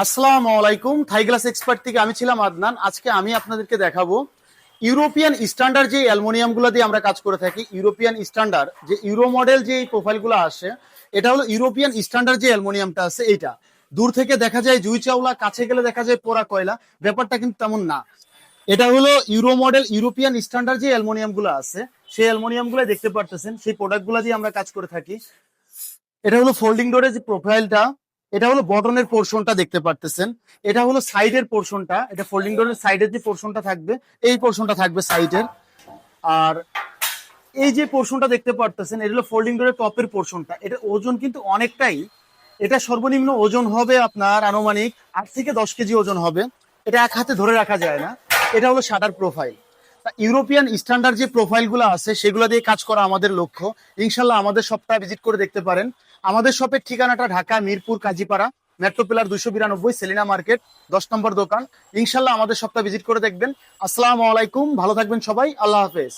আসসালামু আলাইকুম। Thai glass expert থেকে আমি ছিলাম আদনান। আজকে আমি আপনাদেরকে দেখাবো ইউরোপিয়ান স্ট্যান্ডার্ড যে অ্যালুমিনিয়াম গুলো দিয়ে আমরা কাজ করে থাকি। ইউরোপিয়ান স্ট্যান্ডার্ড যে ইউরো মডেল যে প্রোফাইল গুলো আসে, এটা হলো ইউরোপিয়ান স্ট্যান্ডার্ড যে অ্যালুমিনিয়ামটা আছে এইটা। দূর থেকে দেখা যায় জুই চাওলা, কাছে গেলে দেখা যায় পোড়া কয়লা। ব্যাপারটা কিন্তু তেমন না। এটা হলো ইউরো মডেল ইউরোপিয়ান স্ট্যান্ডার্ড যে অ্যালুমিনিয়াম গুলো আছে, সেই অ্যালুমিনিয়াম গুলো দেখতে পারতেছেন, সেই প্রোডাক্ট গুলো দিয়ে আমরা কাজ করে থাকি। এটা হলো ফোল্ডিং ডোরের যে প্রোফাইলটা, এটা হলো বটনের পোর্শনটা দেখতে পারতেছেন। এটা হলো সাইডের পোর্শনটা, এটা ফোল্ডিং ডোরের সাইডের যে পোর্শনটা থাকবে, এই পোর্শনটা থাকবে সাইডের। আর এই যে পোর্শনটা দেখতে পারতেছেন, এটা হলো ফোল্ডিং ডোরের টপের পোর্শনটা। এটা ওজন কিন্তু অনেকটাই, এটা সর্বনিম্ন ওজন হবে আপনার আনুমানিক 8 থেকে 10 কেজি ওজন হবে। এটা এক হাতে ধরে রাখা যায় না। এটা হলো শাটার প্রোফাইল। ইউরোপিয়ান স্ট্যান্ডার্ড যে প্রোফাইলগুলো আছে সেগুলো দিয়ে কাজ করা আমাদের লক্ষ্য। ইনশাল্লাহ আমাদের শপটা ভিজিট করে দেখতে পারেন। আমাদের শপের ঠিকানাটা Dhaka Mirpur Kazipara, metro pillar 292, Selina market, 10 নম্বর দোকান। ইনশাল্লাহ আমাদের শপটা ভিজিট করে দেখবেন। আসসালামু আলাইকুম, ভালো থাকবেন সবাই, আল্লাহ হাফেজ।